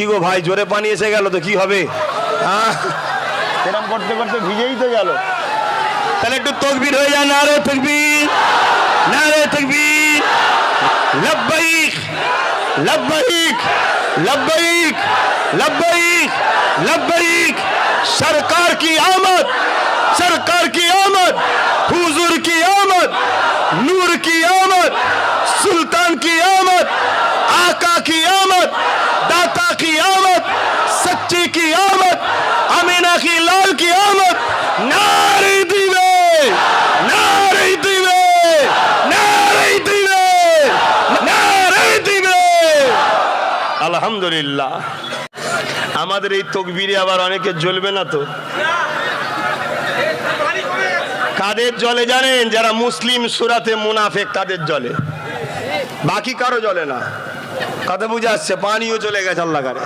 কি গো ভাই, জোরে পানি এসে গেল তো কি হবে? এরকম করতে করতে ভিজেই তো গেল। তাহলে একটু তাকবীর হয়ে যায়, নারে তাকবীর, নারে তাকবীর। লব্বাইক লব্বাইক লব্বাইক লব্বাইक लब्बैक। सरकार की आमद, सरकार की आमद, हुजूर की आमद, नूर की आमद, सुल्तान की आमद, आका की आमद, दाता की आमद, सच्चे की आमद, अमीना की लाल की आमद। नारे दिवे, नारे दिवे, नारे दिवे, नारे दिवे। अल्हम्दुलिल्लाह। আমাদের এই তকবীরে আবার অনেকে জ্বলবে না তো? কাদের জ্বলে জানেন? যারা মুসলিম সূরাতে মুনাফিক তাদের জ্বলে, বাকি কারো জ্বলে না। কথা বুঝে আসছে? পানিও চলে গেছে আল্লাহ করে।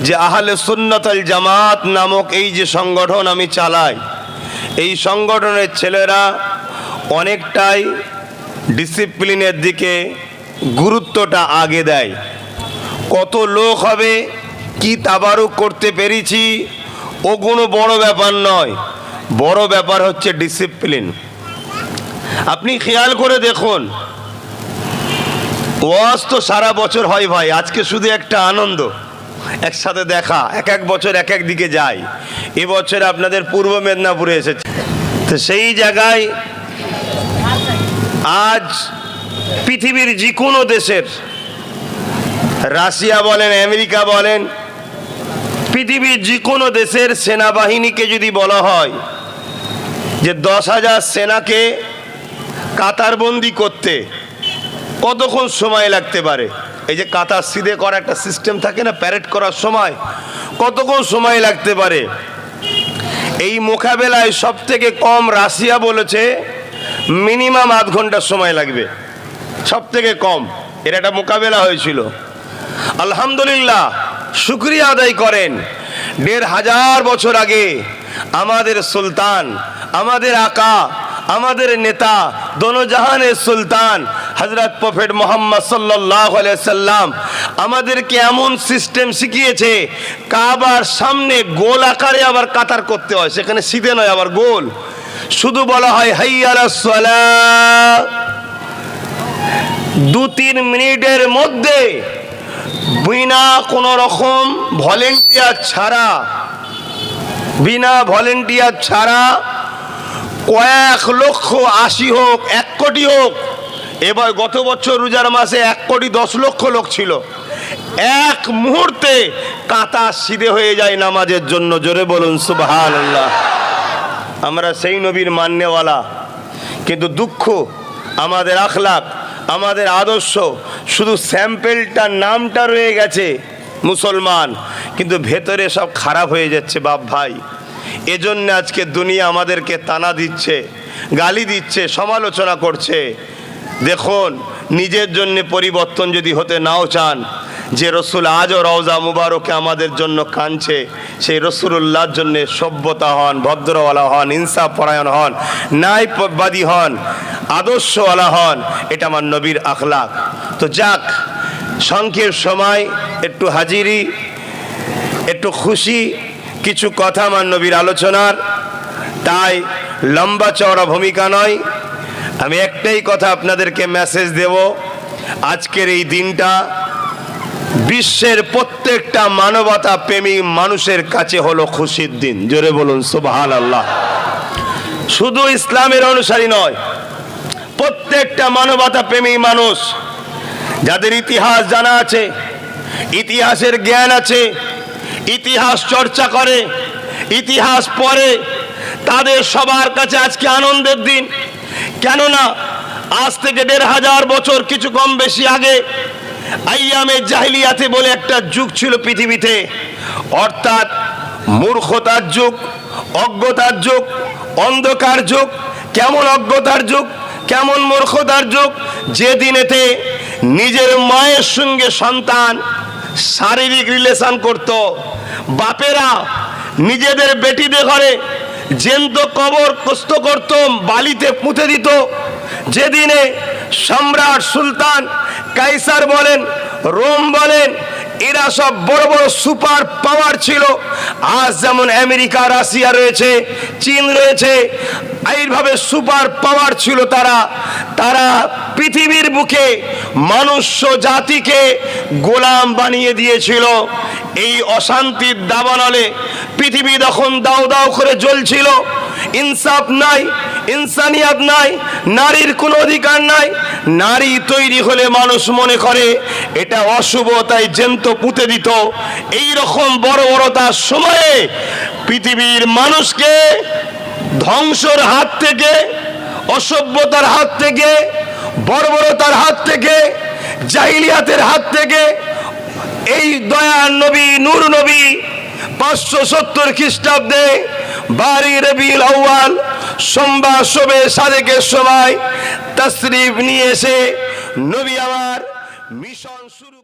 যে আহলে সুন্নাত ওয়াল জামাত নামক এই যে সংগঠন আমি চালাই, এই সংগঠনের ছেলেরা অনেকটাই ডিসিপ্লিনের দিকে গুরুত্বটা আগে দেয়। কত লোক হবে, কি তাবারুক করতে পেরেছি, ও কোনো বড় ব্যাপার নয়। বড় ব্যাপার হচ্ছে ডিসিপ্লিন। আপনি খেয়াল করে দেখুন, ওয়াজ তো সারা বছর হয় ভাই, আজকে শুধু একটা আনন্দ, একসাথে দেখা। এক এক বছর এক এক দিকে যায়। এবছর আপনাদের পূর্ব মেদিনীপুরে এসেছে, তো সেই জায়গায় আজ পৃথিবীর যে কোনো দেশের, রাশিয়া বলেন, আমেরিকা বলেন, পৃথিবীর যে কোনো দেশের সেনাবাহিনীকে যদি বলা হয় যে 10,000 সেনাকে কাতারবন্দি করতে কতক্ষণ সময় লাগতে পারে? এই যে কাতার সিধে করা একটা সিস্টেম থাকে না, প্যারেড করার সময় কতক্ষণ সময় লাগতে পারে? এই মোকাবেলায় সব থেকে কম রাশিয়া বলেছে মিনিমাম 8 ঘন্টা সময় লাগবে, সব থেকে কম। এর একটা মোকাবেলা হয়েছিল। আলহামদুলিল্লাহ, শুকরিয়া আদায় করেন, 1500 বছর আগে আমাদের সুলতান, আমাদের আকা, আমাদের নেতা, দোনো জাহানের সুলতান হযরত প্রফেট মুহাম্মদ সাল্লাল্লাহু আলাইহি সাল্লাম আমাদেরকে এমন সিস্টেম শিখিয়েছে, কাবার সামনে গোল আকারে আবার কাতার করতে হয়, সেখানে সিধে নয়, আবার গোল। শুধু বলা হয় হাইয়া আলাস সালাহ, 2-3 মিনিটের মধ্যে বিনা কোনো রকম ভলেন্টিয়ার ছাড়া, বিনা ভলেন্টিয়ার ছাড়া কয়েক লক্ষ, 80 হোক, 1 কোটি হোক, এবার গত বছর রোজার মাসে 1,10,00,000 লোক ছিল, এক মুহূর্তে কাতার সিধে হয়ে যায় নামাজের জন্য। জোরে বলুন সুবহানাল্লাহ। আমরা সেই নবীর মান্যওয়ালা, কিন্তু দুঃখ আমাদের আখলাক, আমাদের আদর্শ শুধু স্যাম্পেলটা, নামটা রয়ে গেছে মুসলমান, কিন্তু ভেতরে সব খারাপ হয়ে যাচ্ছে বাপ ভাই। এজন্য আজকে দুনিয়া আমাদেরকে তানা দিচ্ছে, গালি দিচ্ছে, সমালোচনা করছে। দেখুন, নিজের জন্য পরিবর্তন যদি হতে নাও চান, যে রসুল আজও রওজা মুবারকে আমাদের জন্য কাঁদছে, সেই রসুলুল্লাহর জন্য সভ্যতা হন, ভদ্রওয়ালা হন, ইনসাফ পরায়ণ হন, ন্যায়বাদী হন, আদর্শওয়ালা হন। এটা আমার নবীর আখলাক। তো যাক, সংক্ষেপ সময়, একটু হাজিরি, একটু খুশি, কিছু কথা আমার নবীর আলোচনার, তাই লম্বা চওড়া ভূমিকা নয়। আমি একটাই কথা আপনাদেরকে মেসেজ দেব, আজকের এই দিনটা বিশ্বের প্রত্যেকটা মানবতা প্রেমী মানুষের কাছে হলো খুশির দিন। জোরে বলুন সুবহানাল্লাহ। শুধু ইসলামের অনুসারী নয়, প্রত্যেকটা মানবতা প্রেমী মানুষ যাদের ইতিহাস জানা আছে, ইতিহাসের জ্ঞান আছে, ইতিহাস চর্চা করে, ইতিহাস পড়ে, তাদের সবার কাছে আজকে আনন্দের দিন। কেননা আজ থেকে 1500 বছর কিছু কম বেশি আগে আইয়ামে জাহিলিয়াতে বলে একটা যুগ ছিল পৃথিবীতে, অর্থাৎ মূর্খতার যুগ, অজ্ঞতার যুগ, অন্ধকার যুগ। কেমন অজ্ঞতার যুগ, কেমন মূর্খতার যুগ? যে দিনেতে নিজের মায়ের সঙ্গে সন্তান শারীরিক রিলেশন করত, বাপেরা নিজেদের বেটিদের ঘরে জ্যান্ত কবর কষ্ট করত, বালিতে পুঁতে দিত। যেদিনে সম্রাট, সুলতান, কাইসার বলেন, রোম বলেন, এরা সব বড় বড় সুপার পাওয়ার ছিল। আজ যেমন আমেরিকা, রাশিয়া রয়েছে, চীন রয়েছে, এইভাবে সুপার পাওয়ার ছিল তারা। তারা পৃথিবীর বুকে মনুষ্য জাতিকে গোলাম বানিয়ে দিয়েছিল। এই অশান্তির দাবানলে পৃথিবী তখন দাও দাও করে জ্বলছিল। ইনসাফ নাই, ইনসানিয়াত নাই, নারীর কোনো অধিকার নাই। নারী তৈরি হলে মানুষ মনে করে এটা অশুভ, তাই জ্যান্ত পুঁতে দিত। এই রকম বর্বরতার সময়ে পৃথিবীর মানুষকে ধ্বংসর হাত থেকে, অসভ্যতার হাত থেকে, বর্বরতার হাত থেকে, জাহিলিয়াতের হাত থেকে এই দয়ার নবী, নূর নবী 570 খ্রিস্টাব্দে 12 রবিউল আউয়াল সোমবার শবে সাদেকের সময় তাশরিফ নিয়ে এসে নবী আমার মিশন শুরু।